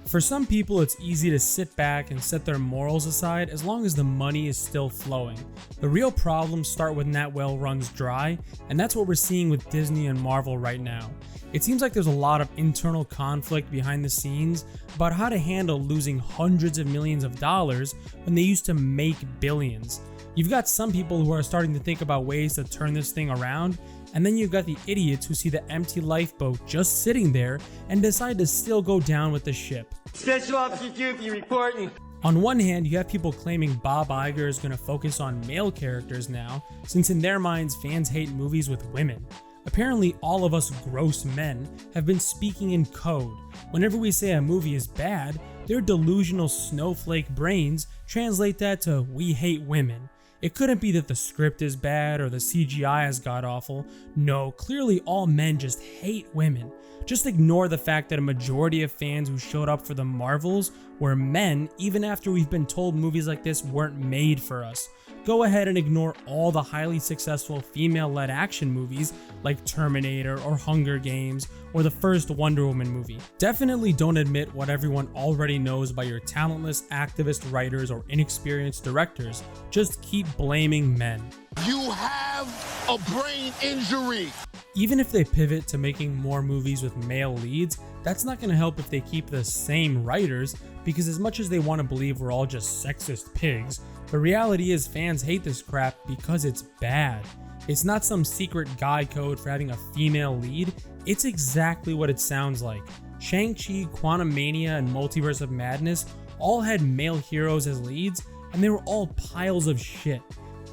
For some people, it's easy to sit back and set their morals aside as long as the money is still flowing. The real problems start when that well runs dry, and that's what we're seeing with Disney and Marvel right now. It seems like there's a lot of internal conflict behind the scenes about how to handle losing hundreds of millions of dollars when they used to make billions. You've got some people who are starting to think about ways to turn this thing around, and then you've got the idiots who see the empty lifeboat just sitting there and decide to still go down with the ship. Special Officer Goofy reporting. On one hand, you have people claiming Bob Iger is going to focus on male characters now, since in their minds fans hate movies with women. Apparently, all of us gross men have been speaking in code. Whenever we say a movie is bad, their delusional snowflake brains translate that to "we hate women." It couldn't be that the script is bad or the CGI is god-awful. No, clearly all men just hate women. Just ignore the fact that a majority of fans who showed up for the Marvels were men, even after we've been told movies like this weren't made for us. Go ahead and ignore all the highly successful female-led action movies like Terminator or Hunger Games or the first Wonder Woman movie. Definitely don't admit what everyone already knows by your talentless activist writers or inexperienced directors. Just keep blaming men. You have a brain injury. Even if they pivot to making more movies with male leads, that's not going to help if they keep the same writers, because as much as they want to believe we're all just sexist pigs, the reality is fans hate this crap because it's bad. It's not some secret guy code for having a female lead, it's exactly what it sounds like. Shang-Chi, Quantumania, and Multiverse of Madness all had male heroes as leads, and they were all piles of shit.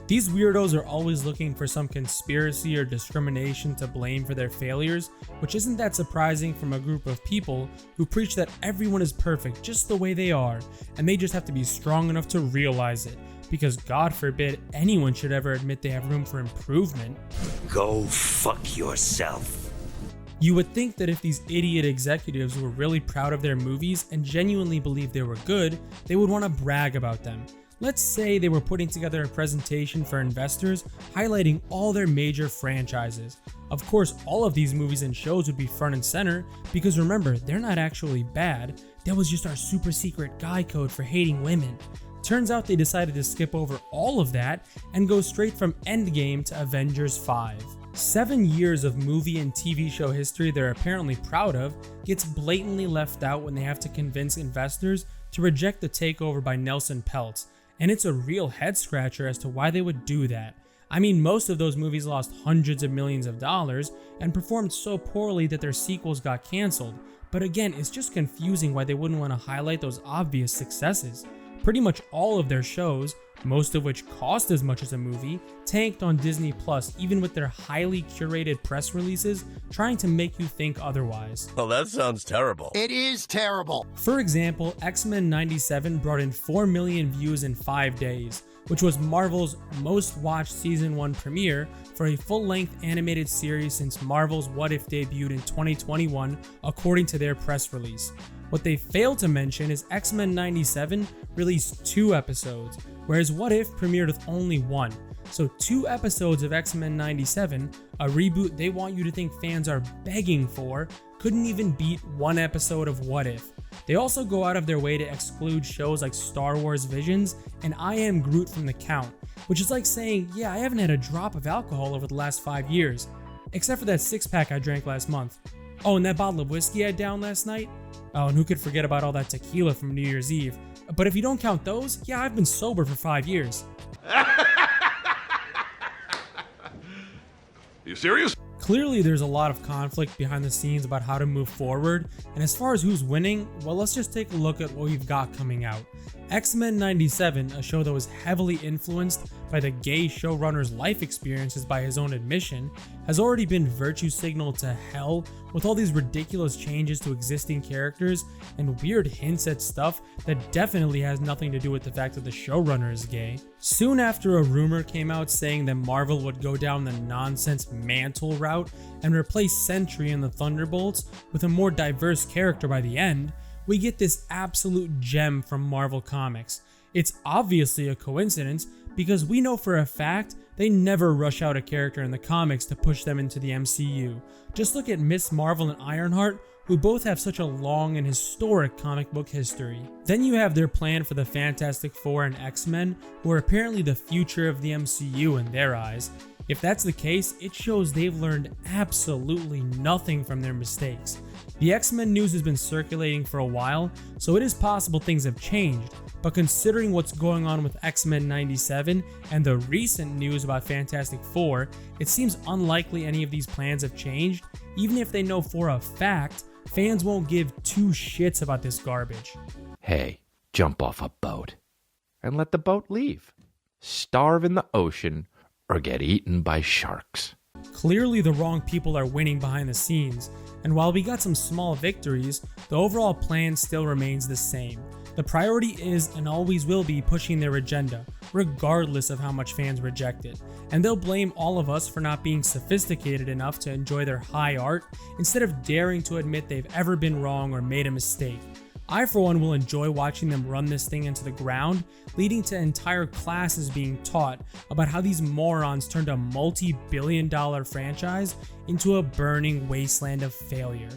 These weirdos are always looking for some conspiracy or discrimination to blame for their failures, which isn't that surprising from a group of people who preach that everyone is perfect just the way they are, and they just have to be strong enough to realize it, because God forbid anyone should ever admit they have room for improvement. Go fuck yourself. You would think that if these idiot executives were really proud of their movies and genuinely believed they were good, they would want to brag about them. Let's say they were putting together a presentation for investors highlighting all their major franchises. Of course, all of these movies and shows would be front and center, because remember, they're not actually bad. That was just our super secret guy code for hating women. Turns out they decided to skip over all of that and go straight from Endgame to Avengers 5. 7 years of movie and TV show history they're apparently proud of gets blatantly left out when they have to convince investors to reject the takeover by Nelson Peltz. And it's a real head scratcher as to why they would do that. I mean, most of those movies lost hundreds of millions of dollars and performed so poorly that their sequels got canceled. But again, it's just confusing why they wouldn't want to highlight those obvious successes. Pretty much all of their shows, most of which cost as much as a movie, tanked on Disney Plus, even with their highly curated press releases trying to make you think otherwise. Well, that sounds terrible. It is terrible. For example, X-Men 97 brought in 4 million views in 5 days, which was Marvel's most watched season 1 premiere for a full-length animated series since Marvel's What If debuted in 2021, according to their press release. What they failed to mention is X-Men 97 released 2 episodes, whereas What If premiered with only 1. So 2 episodes of X-Men 97, a reboot they want you to think fans are begging for, couldn't even beat 1 episode of What If. They also go out of their way to exclude shows like Star Wars Visions and I Am Groot from the count, which is like saying, yeah, I haven't had a drop of alcohol over the last 5 years, except for that 6-pack I drank last month. Oh, and that bottle of whiskey I downed last night? Oh, and who could forget about all that tequila from New Year's Eve? But if you don't count those, yeah, I've been sober for 5 years. You serious? Clearly, there's a lot of conflict behind the scenes about how to move forward, and as far as who's winning, well, let's just take a look at what we've got coming out. X-Men 97, a show that was heavily influenced by the gay showrunner's life experiences by his own admission, has already been virtue signaled to hell with all these ridiculous changes to existing characters and weird hints at stuff that definitely has nothing to do with the fact that the showrunner is gay. Soon after, a rumor came out saying that Marvel would go down the nonsense Mantle route and replace Sentry and the Thunderbolts with a more diverse character by the end, we get this absolute gem from Marvel Comics. It's obviously a coincidence because we know for a fact they never rush out a character in the comics to push them into the MCU. Just look at Miss Marvel and Ironheart, who both have such a long and historic comic book history. Then you have their plan for the Fantastic Four and X-Men, who are apparently the future of the MCU in their eyes. If that's the case, it shows they've learned absolutely nothing from their mistakes. The X-Men news has been circulating for a while, so it is possible things have changed, but considering what's going on with X-Men 97 and the recent news about Fantastic Four, it seems unlikely any of these plans have changed. Even if they know for a fact, fans won't give two shits about this garbage. Hey, jump off a boat and let the boat leave. Starve in the ocean or get eaten by sharks. Clearly the wrong people are winning behind the scenes, and while we got some small victories, the overall plan still remains the same. The priority is and always will be pushing their agenda, regardless of how much fans reject it, and they'll blame all of us for not being sophisticated enough to enjoy their high art instead of daring to admit they've ever been wrong or made a mistake. I for one will enjoy watching them run this thing into the ground, leading to entire classes being taught about how these morons turned a multi-billion-dollar franchise into a burning wasteland of failure.